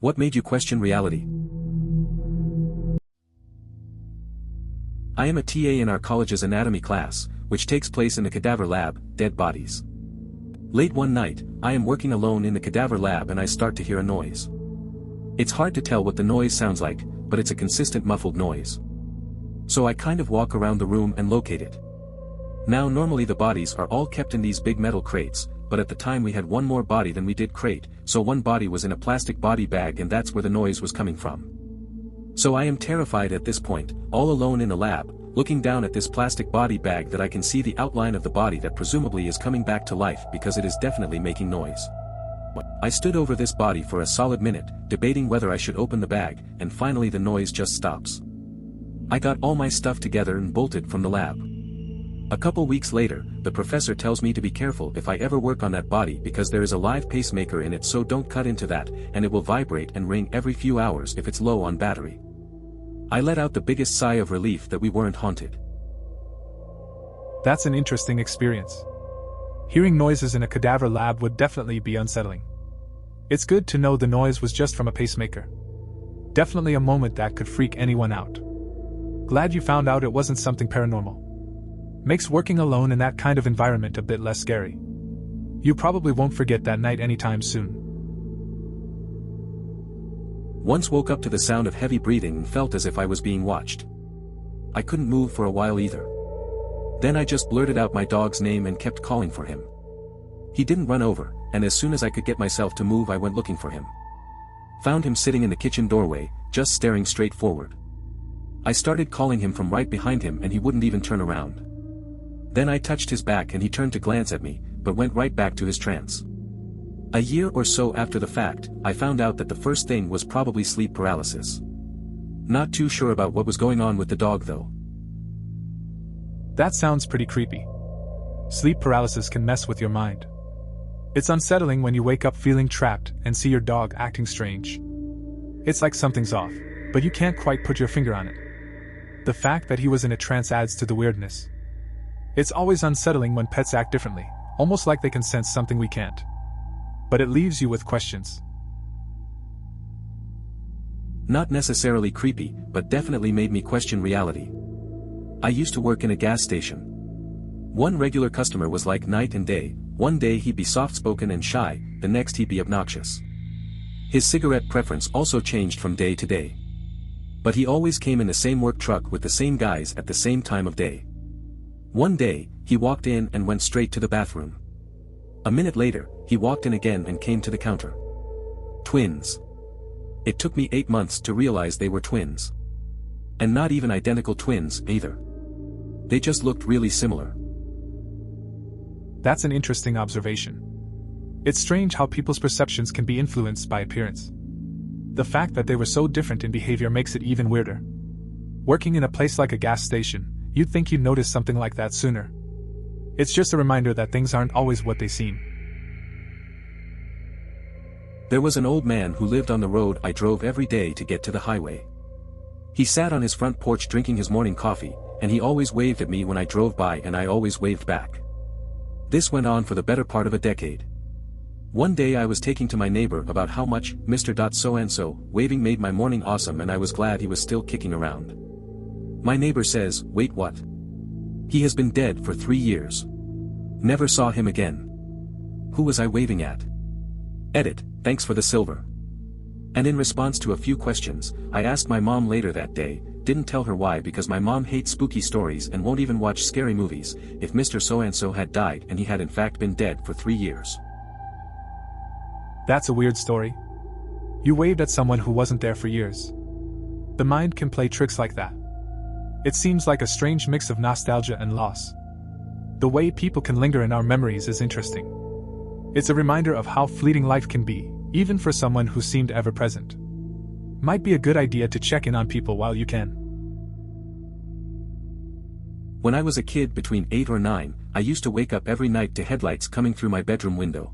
What made you question reality? I am a TA in our college's anatomy class, which takes place in the cadaver lab, dead bodies. Late one night, I am working alone in the cadaver lab and I start to hear a noise. It's hard to tell what the noise sounds like, but it's a consistent muffled noise. So I kind of walk around the room and locate it. Now normally the bodies are all kept in these big metal crates, but at the time we had one more body than we did crate, so one body was in a plastic body bag and that's where the noise was coming from. So I am terrified at this point, all alone in the lab, looking down at this plastic body bag that I can see the outline of the body that presumably is coming back to life because it is definitely making noise. I stood over this body for a solid minute, debating whether I should open the bag, and finally the noise just stops. I got all my stuff together and bolted from the lab. A couple weeks later, the professor tells me to be careful if I ever work on that body because there is a live pacemaker in it, so don't cut into that, and it will vibrate and ring every few hours if it's low on battery. I let out the biggest sigh of relief that we weren't haunted. That's an interesting experience. Hearing noises in a cadaver lab would definitely be unsettling. It's good to know the noise was just from a pacemaker. Definitely a moment that could freak anyone out. Glad you found out it wasn't something paranormal. Makes working alone in that kind of environment a bit less scary. You probably won't forget that night anytime soon. Once woke up to the sound of heavy breathing and felt as if I was being watched. I couldn't move for a while either. Then I just blurted out my dog's name and kept calling for him. He didn't run over, and as soon as I could get myself to move I went looking for him. Found him sitting in the kitchen doorway, just staring straight forward. I started calling him from right behind him and he wouldn't even turn around. Then I touched his back and he turned to glance at me, but went right back to his trance. A year or so after the fact, I found out that the first thing was probably sleep paralysis. Not too sure about what was going on with the dog though. That sounds pretty creepy. Sleep paralysis can mess with your mind. It's unsettling when you wake up feeling trapped and see your dog acting strange. It's like something's off, but you can't quite put your finger on it. The fact that he was in a trance adds to the weirdness. It's always unsettling when pets act differently, almost like they can sense something we can't. But it leaves you with questions. Not necessarily creepy, but definitely made me question reality. I used to work in a gas station. One regular customer was like night and day. One day he'd be soft-spoken and shy, the next he'd be obnoxious. His cigarette preference also changed from day to day. But he always came in the same work truck with the same guys at the same time of day. One day, he walked in and went straight to the bathroom. A minute later, he walked in again and came to the counter. Twins. It took me 8 months to realize they were twins. And not even identical twins, either. They just looked really similar. That's an interesting observation. It's strange how people's perceptions can be influenced by appearance. The fact that they were so different in behavior makes it even weirder. Working in a place like a gas station, you'd think you'd notice something like that sooner. It's just a reminder that things aren't always what they seem. There was an old man who lived on the road I drove every day to get to the highway. He sat on his front porch drinking his morning coffee, and he always waved at me when I drove by and I always waved back. This went on for the better part of a decade. One day I was talking to my neighbor about how much Mr. So-and-so waving made my morning awesome and I was glad he was still kicking around. My neighbor says, "Wait, what? He has been dead for 3 years. Never saw him again. Who was I waving at?" Edit, thanks for the silver. And in response to a few questions, I asked my mom later that day, didn't tell her why because my mom hates spooky stories and won't even watch scary movies, if Mr. So-and-so had died and he had in fact been dead for 3 years. That's a weird story. You waved at someone who wasn't there for years. The mind can play tricks like that. It seems like a strange mix of nostalgia and loss. The way people can linger in our memories is interesting. It's a reminder of how fleeting life can be, even for someone who seemed ever present. Might be a good idea to check in on people while you can. When I was a kid between 8 or 9, I used to wake up every night to headlights coming through my bedroom window.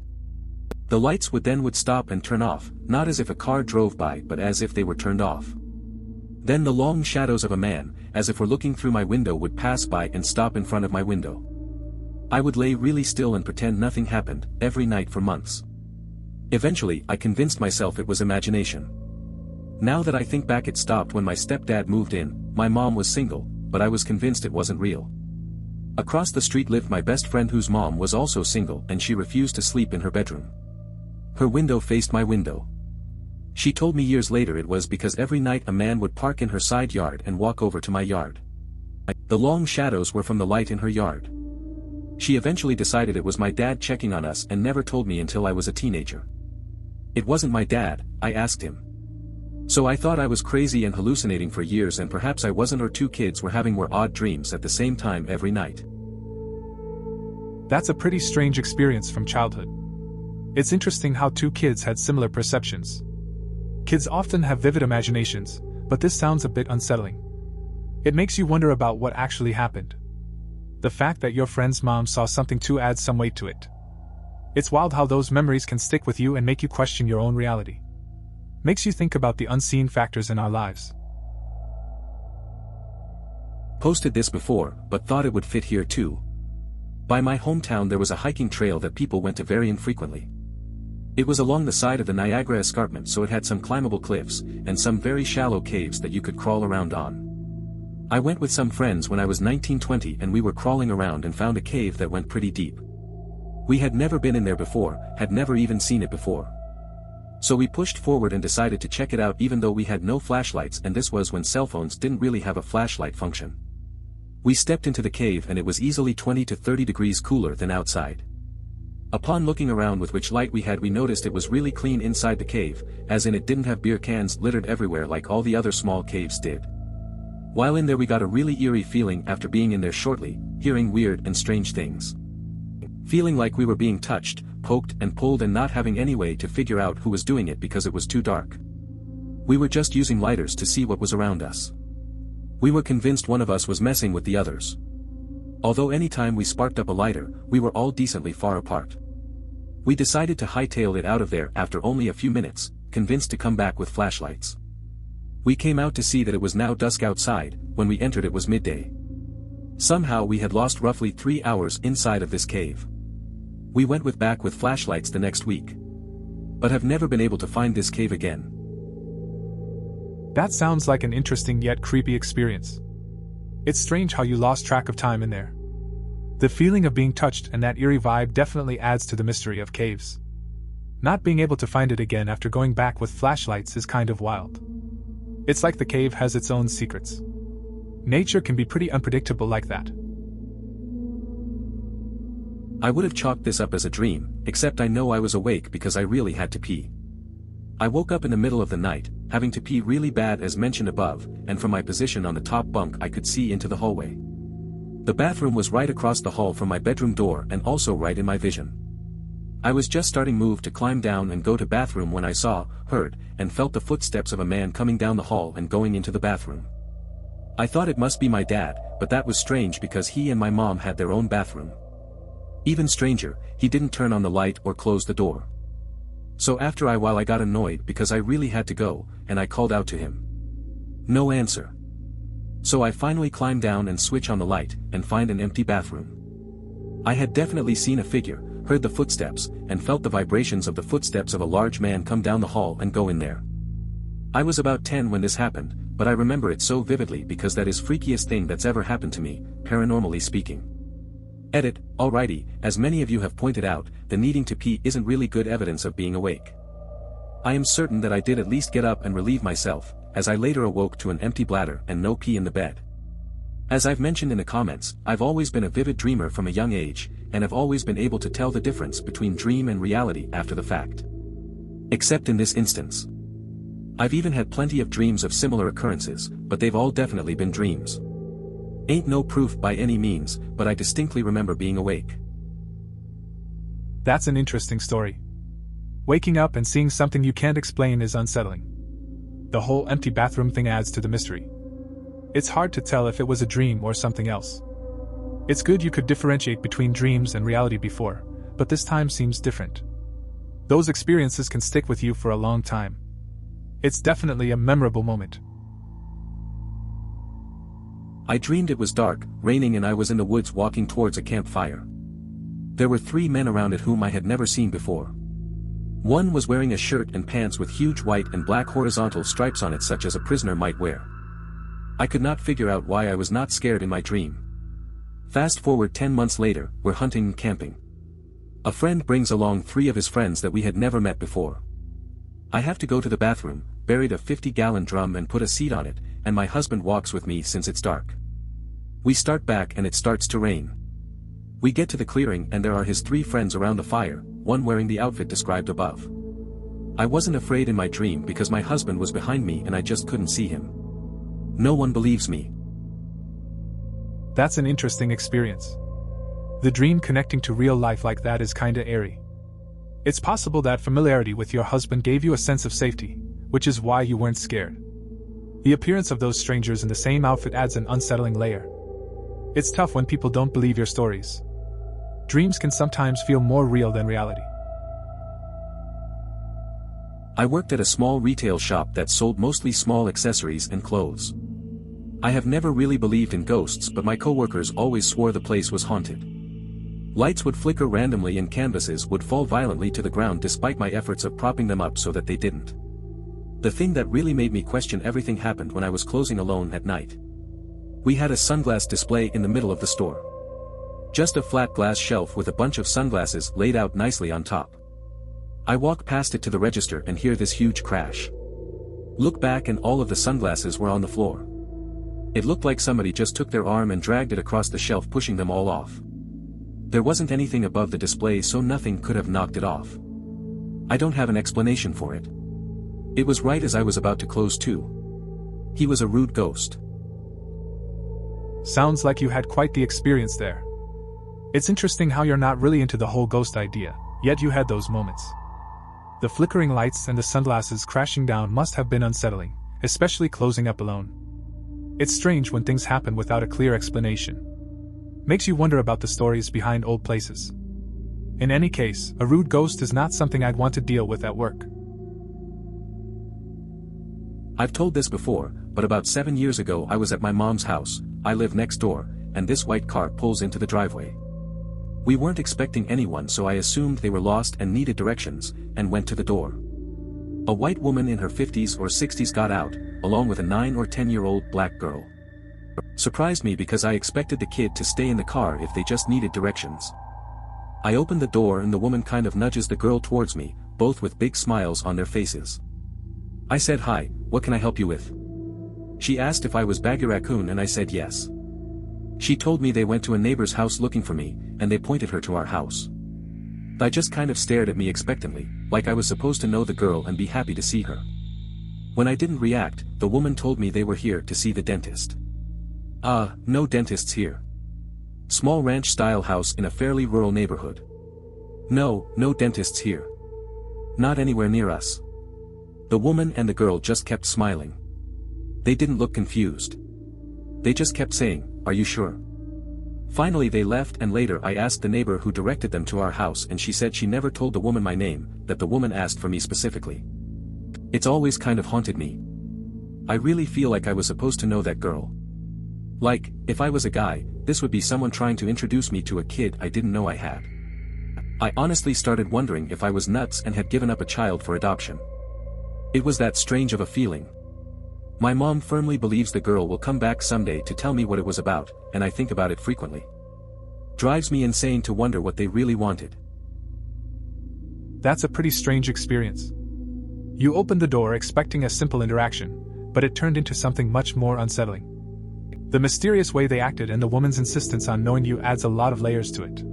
The lights would stop and turn off, not as if a car drove by but as if they were turned off. Then the long shadows of a man, as if were looking through my window, would pass by and stop in front of my window. I would lay really still and pretend nothing happened, every night for months. Eventually I convinced myself it was imagination. Now that I think back, it stopped when my stepdad moved in. My mom was single, but I was convinced it wasn't real. Across the street lived my best friend whose mom was also single and she refused to sleep in her bedroom. Her window faced my window. She told me years later it was because every night a man would park in her side yard and walk over to my yard. The long shadows were from the light in her yard. She eventually decided it was my dad checking on us and never told me until I was a teenager. It wasn't my dad, I asked him. So I thought I was crazy and hallucinating for years, and perhaps I wasn't, or two kids were having more odd dreams at the same time every night. That's a pretty strange experience from childhood. It's interesting how two kids had similar perceptions. Kids often have vivid imaginations, but this sounds a bit unsettling. It makes you wonder about what actually happened. The fact that your friend's mom saw something too adds some weight to it. It's wild how those memories can stick with you and make you question your own reality. Makes you think about the unseen factors in our lives. Posted this before, but thought it would fit here too. By my hometown there was a hiking trail that people went to very infrequently. It was along the side of the Niagara Escarpment, so it had some climbable cliffs, and some very shallow caves that you could crawl around on. I went with some friends when I was 19-20 and we were crawling around and found a cave that went pretty deep. We had never been in there before, had never even seen it before. So we pushed forward and decided to check it out even though we had no flashlights, and this was when cell phones didn't really have a flashlight function. We stepped into the cave and it was easily 20 to 30 degrees cooler than outside. Upon looking around with which light we had, we noticed it was really clean inside the cave, as in it didn't have beer cans littered everywhere like all the other small caves did. While in there we got a really eerie feeling after being in there shortly, hearing weird and strange things. Feeling like we were being touched, poked and pulled, and not having any way to figure out who was doing it because it was too dark. We were just using lighters to see what was around us. We were convinced one of us was messing with the others. Although anytime we sparked up a lighter, we were all decently far apart. We decided to hightail it out of there after only a few minutes, convinced to come back with flashlights. We came out to see that it was now dusk outside. When we entered it was midday. Somehow we had lost roughly 3 hours inside of this cave. We went back with flashlights the next week, but have never been able to find this cave again. That sounds like an interesting yet creepy experience. It's strange how you lost track of time in there. The feeling of being touched and that eerie vibe definitely adds to the mystery of caves. Not being able to find it again after going back with flashlights is kind of wild. It's like the cave has its own secrets. Nature can be pretty unpredictable like that. I would have chalked this up as a dream, except I know I was awake because I really had to pee. I woke up in the middle of the night, having to pee really bad as mentioned above, and from my position on the top bunk I could see into the hallway. The bathroom was right across the hall from my bedroom door and also right in my vision. I was just starting move to climb down and go to bathroom when I saw, heard, and felt the footsteps of a man coming down the hall and going into the bathroom. I thought it must be my dad, but that was strange because he and my mom had their own bathroom. Even stranger, he didn't turn on the light or close the door. So after a while I got annoyed because I really had to go, and I called out to him. No answer. So I finally climbed down and switch on the light, and find an empty bathroom. I had definitely seen a figure, heard the footsteps, and felt the vibrations of the footsteps of a large man come down the hall and go in there. I was about 10 when this happened, but I remember it so vividly because that is freakiest thing that's ever happened to me, paranormally speaking. Edit, alrighty, as many of you have pointed out, the needing to pee isn't really good evidence of being awake. I am certain that I did at least get up and relieve myself, as I later awoke to an empty bladder and no pee in the bed. As I've mentioned in the comments, I've always been a vivid dreamer from a young age, and have always been able to tell the difference between dream and reality after the fact. Except in this instance. I've even had plenty of dreams of similar occurrences, but they've all definitely been dreams. Ain't no proof by any means, but I distinctly remember being awake. That's an interesting story. Waking up and seeing something you can't explain is unsettling. The whole empty bathroom thing adds to the mystery. It's hard to tell if it was a dream or something else. It's good you could differentiate between dreams and reality before, but this time seems different. Those experiences can stick with you for a long time. It's definitely a memorable moment. I dreamed it was dark, raining, and I was in the woods walking towards a campfire. There were 3 men around it whom I had never seen before. One was wearing a shirt and pants with huge white and black horizontal stripes on it such as a prisoner might wear. I could not figure out why I was not scared in my dream. Fast forward 10 months later, we're hunting and camping. A friend brings along 3 of his friends that we had never met before. I have to go to the bathroom, buried a 50-gallon drum and put a seat on it, and my husband walks with me since it's dark. We start back and it starts to rain. We get to the clearing and there are his 3 friends around the fire, one wearing the outfit described above. I wasn't afraid in my dream because my husband was behind me and I just couldn't see him. No one believes me. That's an interesting experience. The dream connecting to real life like that is kinda eerie. It's possible that familiarity with your husband gave you a sense of safety, which is why you weren't scared. The appearance of those strangers in the same outfit adds an unsettling layer. It's tough when people don't believe your stories. Dreams can sometimes feel more real than reality. I worked at a small retail shop that sold mostly small accessories and clothes. I have never really believed in ghosts, but my coworkers always swore the place was haunted. Lights would flicker randomly and canvases would fall violently to the ground despite my efforts of propping them up so that they didn't. The thing that really made me question everything happened when I was closing alone at night. We had a sunglass display in the middle of the store. Just a flat glass shelf with a bunch of sunglasses laid out nicely on top. I walk past it to the register and hear this huge crash. Look back and all of the sunglasses were on the floor. It looked like somebody just took their arm and dragged it across the shelf, pushing them all off. There wasn't anything above the display, so nothing could have knocked it off. I don't have an explanation for it. It was right as I was about to close too. He was a rude ghost. Sounds like you had quite the experience there. It's interesting how you're not really into the whole ghost idea, yet you had those moments. The flickering lights and the sunglasses crashing down must have been unsettling, especially closing up alone. It's strange when things happen without a clear explanation. Makes you wonder about the stories behind old places. In any case, a rude ghost is not something I'd want to deal with at work. I've told this before, but about 7 years ago I was at my mom's house. I live next door, and this white car pulls into the driveway. We weren't expecting anyone, so I assumed they were lost and needed directions, and went to the door. A white woman in her 50s or 60s got out, along with a 9 or 10-year-old black girl. Surprised me because I expected the kid to stay in the car if they just needed directions. I opened the door and the woman kind of nudges the girl towards me, both with big smiles on their faces. I said, "Hi, what can I help you with?" She asked if I was Baggy Raccoon and I said yes. She told me they went to a neighbor's house looking for me, and they pointed her to our house. I just kind of stared at me expectantly, like I was supposed to know the girl and be happy to see her. When I didn't react, the woman told me they were here to see the dentist. No dentists here. Small ranch-style house in a fairly rural neighborhood. No dentists here. Not anywhere near us. The woman and the girl just kept smiling. They didn't look confused. They just kept saying, "Are you sure?" Finally they left, and later I asked the neighbor who directed them to our house, and she said she never told the woman my name, that the woman asked for me specifically. It's always kind of haunted me. I really feel like I was supposed to know that girl. Like, if I was a guy, this would be someone trying to introduce me to a kid I didn't know I had. I honestly started wondering if I was nuts and had given up a child for adoption. It was that strange of a feeling. My mom firmly believes the girl will come back someday to tell me what it was about, and I think about it frequently. Drives me insane to wonder what they really wanted. That's a pretty strange experience. You opened the door expecting a simple interaction, but it turned into something much more unsettling. The mysterious way they acted and the woman's insistence on knowing you adds a lot of layers to it.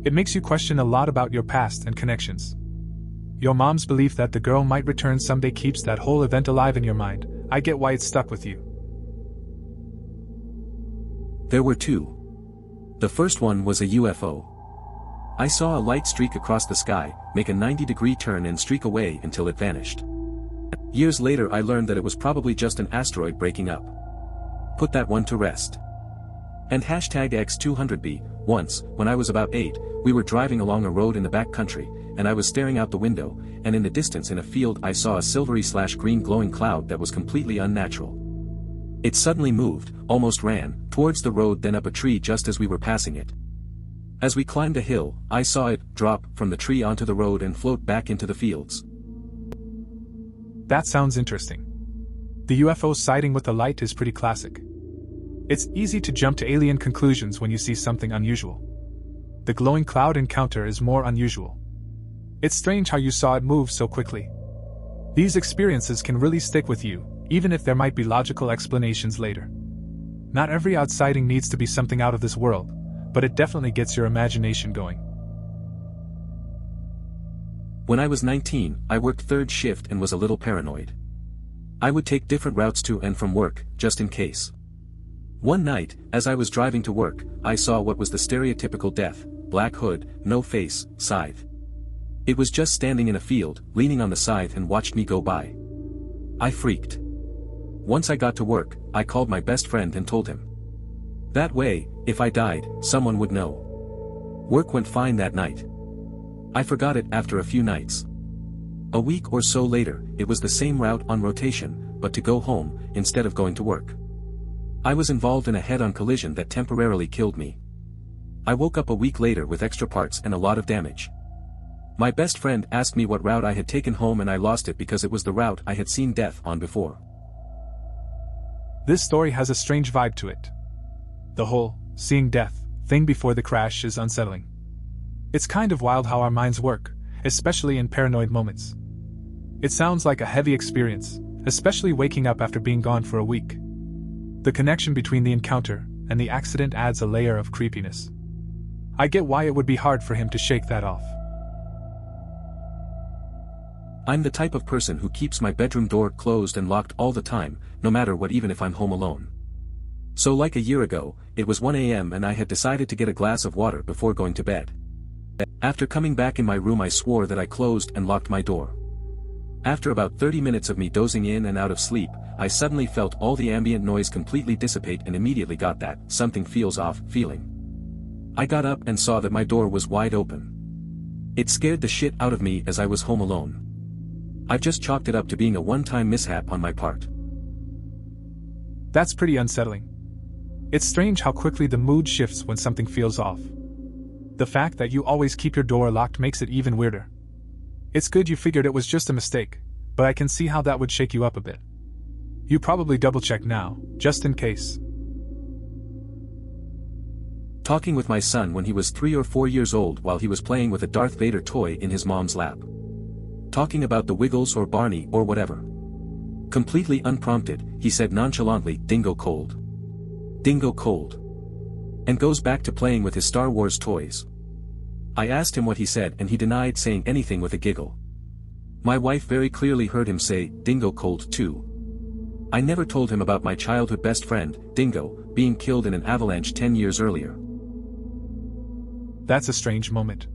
It makes you question a lot about your past and connections. Your mom's belief that the girl might return someday keeps that whole event alive in your mind. I get why it stuck with you. There were 2. The first one was a UFO. I saw a light streak across the sky, make a 90-degree turn and streak away until it vanished. Years later I learned that it was probably just an asteroid breaking up. Put that one to rest. And #X200B, once, when I was about 8, we were driving along a road in the back country, and I was staring out the window, and in the distance in a field I saw a silvery/green glowing cloud that was completely unnatural. It suddenly moved, almost ran, towards the road, then up a tree just as we were passing it. As we climbed a hill, I saw it drop from the tree onto the road and float back into the fields. That sounds interesting. The UFO sighting with the light is pretty classic. It's easy to jump to alien conclusions when you see something unusual. The glowing cloud encounter is more unusual. It's strange how you saw it move so quickly. These experiences can really stick with you, even if there might be logical explanations later. Not every odd sighting needs to be something out of this world, but it definitely gets your imagination going. When I was 19, I worked third shift and was a little paranoid. I would take different routes to and from work, just in case. One night, as I was driving to work, I saw what was the stereotypical death, black hood, no face, scythe. It was just standing in a field, leaning on the scythe and watched me go by. I freaked. Once I got to work, I called my best friend and told him. That way, if I died, someone would know. Work went fine that night. I forgot it after a few nights. A week or so later, it was the same route on rotation, but to go home, instead of going to work. I was involved in a head-on collision that temporarily killed me. I woke up a week later with extra parts and a lot of damage. My best friend asked me what route I had taken home and I lost it because it was the route I had seen death on before. This story has a strange vibe to it. The whole seeing death thing before the crash is unsettling. It's kind of wild how our minds work, especially in paranoid moments. It sounds like a heavy experience, especially waking up after being gone for a week. The connection between the encounter and the accident adds a layer of creepiness. I get why it would be hard for him to shake that off. I'm the type of person who keeps my bedroom door closed and locked all the time, no matter what, even if I'm home alone. So like a year ago, it was 1 a.m. and I had decided to get a glass of water before going to bed. After coming back in my room, I swore that I closed and locked my door. After about 30 minutes of me dozing in and out of sleep, I suddenly felt all the ambient noise completely dissipate and immediately got that something feels off feeling. I got up and saw that my door was wide open. It scared the shit out of me as I was home alone. I've just chalked it up to being a one-time mishap on my part. That's pretty unsettling. It's strange how quickly the mood shifts when something feels off. The fact that you always keep your door locked makes it even weirder. It's good you figured it was just a mistake, but I can see how that would shake you up a bit. You probably double-check now, just in case. Talking with my son when he was 3 or 4 years old while he was playing with a Darth Vader toy in his mom's lap. Talking about the Wiggles or Barney or whatever. Completely unprompted, he said nonchalantly, "Dingo cold. Dingo cold." And goes back to playing with his Star Wars toys. I asked him what he said and he denied saying anything with a giggle. My wife very clearly heard him say, "Dingo cold too." I never told him about my childhood best friend, Dingo, being killed in an avalanche 10 years earlier. That's a strange moment.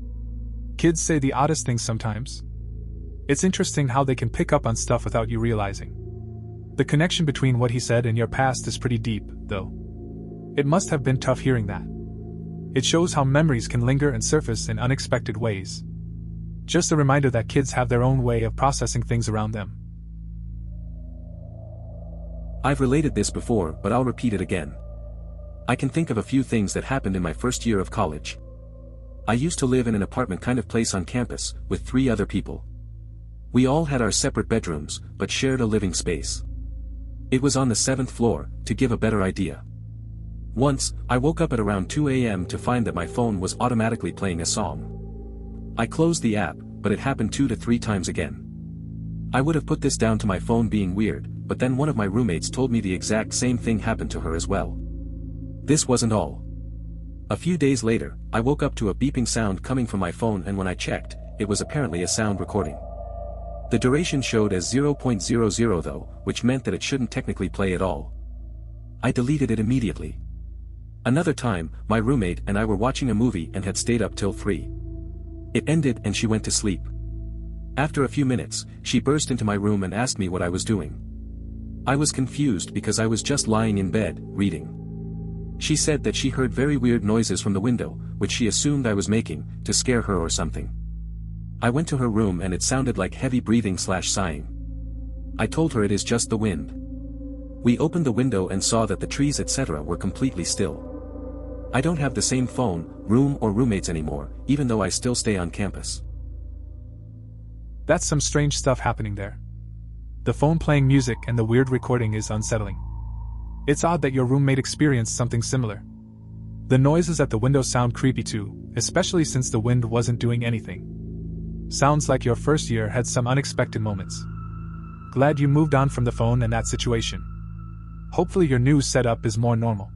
Kids say the oddest things sometimes. It's interesting how they can pick up on stuff without you realizing. The connection between what he said and your past is pretty deep, though. It must have been tough hearing that. It shows how memories can linger and surface in unexpected ways. Just a reminder that kids have their own way of processing things around them. I've related this before, but I'll repeat it again. I can think of a few things that happened in my first year of college. I used to live in an apartment kind of place on campus, with 3 other people. We all had our separate bedrooms, but shared a living space. It was on the 7th floor, to give a better idea. Once, I woke up at around 2 a.m. to find that my phone was automatically playing a song. I closed the app, but it happened 2 to 3 times again. I would have put this down to my phone being weird, but then one of my roommates told me the exact same thing happened to her as well. This wasn't all. A few days later, I woke up to a beeping sound coming from my phone, and when I checked, it was apparently a sound recording. The duration showed as 0.00 though, which meant that it shouldn't technically play at all. I deleted it immediately. Another time, my roommate and I were watching a movie and had stayed up till 3. It ended and she went to sleep. After a few minutes, she burst into my room and asked me what I was doing. I was confused because I was just lying in bed, reading. She said that she heard very weird noises from the window, which she assumed I was making, to scare her or something. I went to her room and it sounded like heavy breathing/sighing. I told her it is just the wind. We opened the window and saw that the trees etc. were completely still. I don't have the same phone, room or roommates anymore, even though I still stay on campus. That's some strange stuff happening there. The phone playing music and the weird recording is unsettling. It's odd that your roommate experienced something similar. The noises at the window sound creepy too, especially since the wind wasn't doing anything. Sounds like your first year had some unexpected moments. Glad you moved on from the phone and that situation. Hopefully your new setup is more normal.